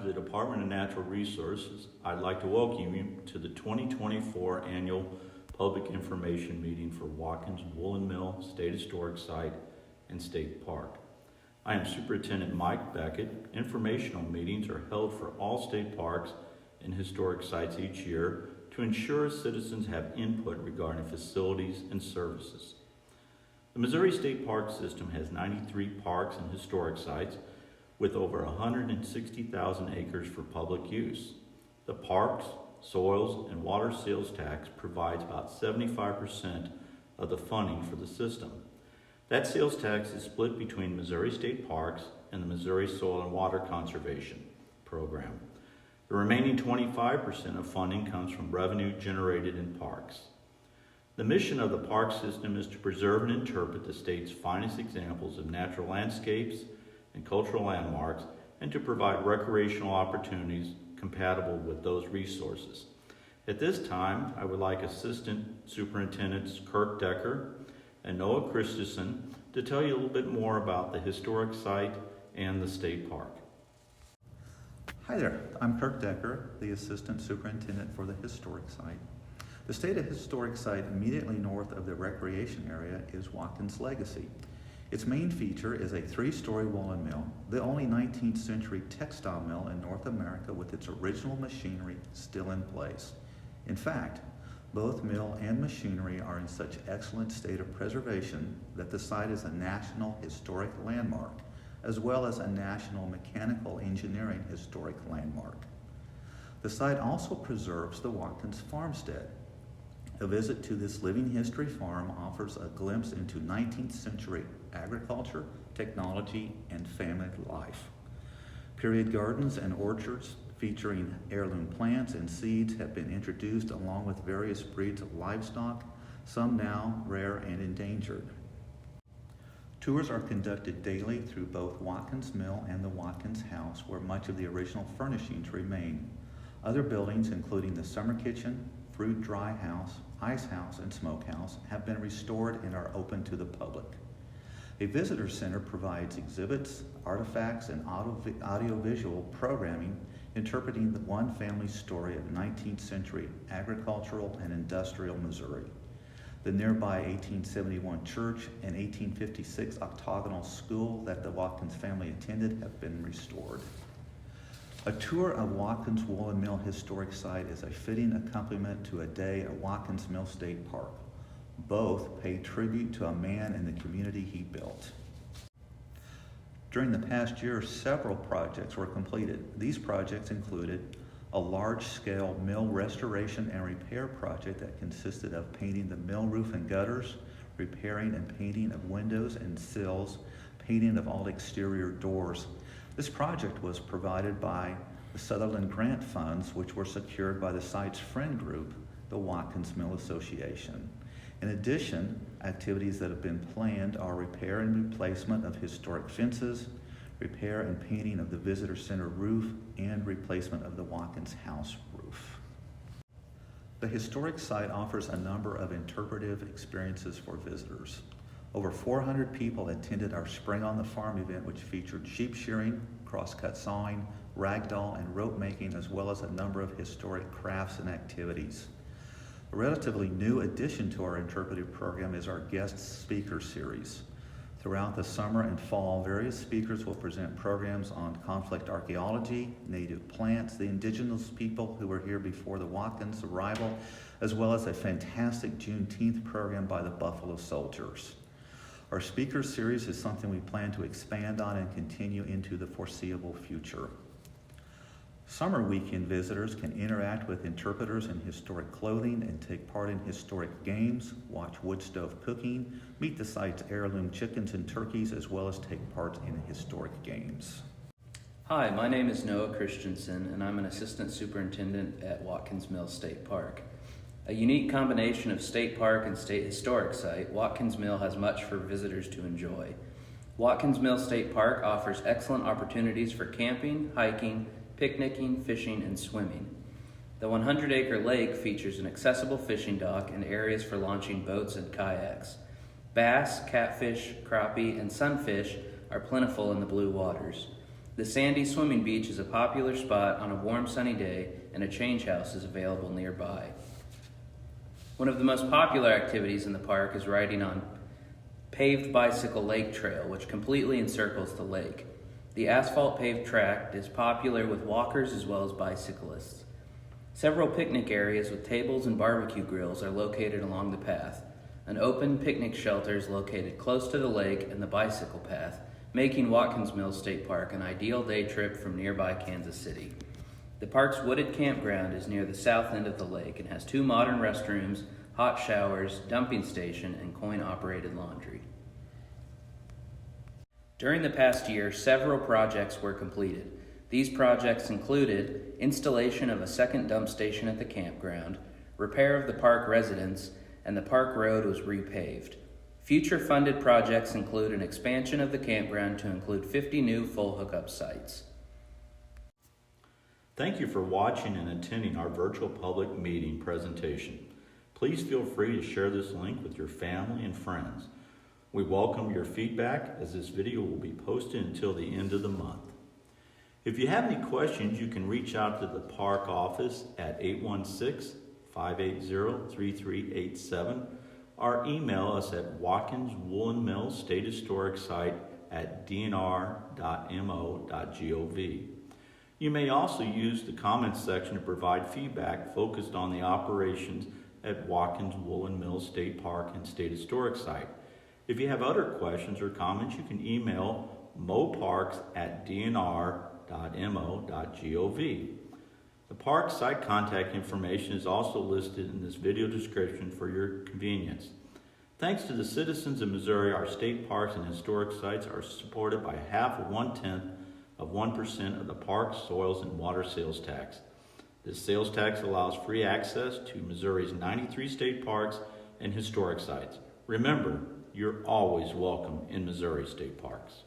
of the Department of Natural Resources, I'd like to welcome you to the 2024 Annual Public Information Meeting for Watkins Woolen Mill State Historic Site and State Park. I am Superintendent Mike Beckett. Informational meetings are held for all state parks and historic sites each year to ensure citizens have input regarding facilities and services. The Missouri State Park System has 93 parks and historic sites with over 160,000 acres for public use. The parks, soils, and water sales tax provides about 75% of the funding for the system. That sales tax is split between Missouri State Parks and the Missouri Soil and Water Conservation Program. The remaining 25% of funding comes from revenue generated in parks. The mission of the park system is to preserve and interpret the state's finest examples of natural landscapes and cultural landmarks, and to provide recreational opportunities compatible with those resources. At this time, I would like Assistant Superintendents Kirk Decker and Noah Christensen to tell you a little bit more about the historic site and the state park. Hi there, I'm Kirk Decker, the Assistant Superintendent for the historic site. The state historic site immediately north of the recreation area is Watkins Legacy. Its main feature is a 3-story woolen mill, the only 19th century textile mill in North America with its original machinery still in place. In fact, both mill and machinery are in such excellent state of preservation that the site is a National Historic Landmark, as well as a National Mechanical Engineering Historic Landmark. The site also preserves the Watkins farmstead. A visit to this living history farm offers a glimpse into 19th century agriculture, technology, and family life. Period gardens and orchards featuring heirloom plants and seeds have been introduced along with various breeds of livestock, some now rare and endangered. Tours are conducted daily through both Watkins Mill and the Watkins House, where much of the original furnishings remain. Other buildings, including the summer kitchen, fruit dry house, ice house, and smokehouse, have been restored and are open to the public. A visitor center provides exhibits, artifacts, and audiovisual programming interpreting the one family story of 19th century agricultural and industrial Missouri. The nearby 1871 church and 1856 octagonal school that the Watkins family attended have been restored. A tour of Watkins Woolen Mill Historic Site is a fitting accompaniment to a day at Watkins Mill State Park. Both pay tribute to a man and the community he built. During the past year, several projects were completed. These projects included a large-scale mill restoration and repair project that consisted of painting the mill roof and gutters, repairing and painting of windows and sills, painting of all exterior doors. This project was provided by the Sutherland Grant Funds, which were secured by the site's friend group, the Watkins Mill Association. In addition, activities that have been planned are repair and replacement of historic fences, repair and painting of the visitor center roof, and replacement of the Watkins House roof. The historic site offers a number of interpretive experiences for visitors. Over 400 people attended our Spring on the Farm event, which featured sheep shearing, crosscut sawing, ragdoll, and rope making, as well as a number of historic crafts and activities. A relatively new addition to our interpretive program is our guest speaker series. Throughout the summer and fall, various speakers will present programs on conflict archaeology, native plants, the indigenous people who were here before the Watkins arrival, as well as a fantastic Juneteenth program by the Buffalo Soldiers. Our speaker series is something we plan to expand on and continue into the foreseeable future. Summer weekend visitors can interact with interpreters in historic clothing and take part in historic games, watch wood stove cooking, meet the site's heirloom chickens and turkeys, as well as take part in historic games. Hi, my name is Noah Christensen, and I'm an assistant superintendent at Watkins Mill State Park. A unique combination of state park and state historic site, Watkins Mill has much for visitors to enjoy. Watkins Mill State Park offers excellent opportunities for camping, hiking, picnicking, fishing, and swimming. The 100-acre lake features an accessible fishing dock and areas for launching boats and kayaks. Bass, catfish, crappie, and sunfish are plentiful in the blue waters. The sandy swimming beach is a popular spot on a warm sunny day, and a change house is available nearby. One of the most popular activities in the park is riding on paved bicycle lake trail, which completely encircles the lake. The asphalt paved track is popular with walkers as well as bicyclists. Several picnic areas with tables and barbecue grills are located along the path. An open picnic shelter is located close to the lake and the bicycle path, making Watkins Mills State Park an ideal day trip from nearby Kansas City. The park's wooded campground is near the south end of the lake and has 2 modern restrooms, hot showers, dumping station, and coin-operated laundry. During the past year, several projects were completed. These projects included installation of a second dump station at the campground, repair of the park residence, and the park road was repaved. Future funded projects include an expansion of the campground to include 50 new full hookup sites. Thank you for watching and attending our virtual public meeting presentation. Please feel free to share this link with your family and friends. We welcome your feedback, as this video will be posted until the end of the month. If you have any questions, you can reach out to the park office at 816-580-3387 or email us at Watkins Woolen Mill State Historic Site at dnr.mo.gov. You may also use the comments section to provide feedback focused on the operations at Watkins Woolen Mill State Park and State Historic Site. If you have other questions or comments, you can email moparks@dnr.mo.gov. The park site contact information is also listed in this video description for your convenience. Thanks to the citizens of Missouri, our state parks and historic sites are supported by 0.5% of the park's soils and water sales tax. This sales tax allows free access to Missouri's 93 state parks and historic sites. Remember, you're always welcome in Missouri state parks.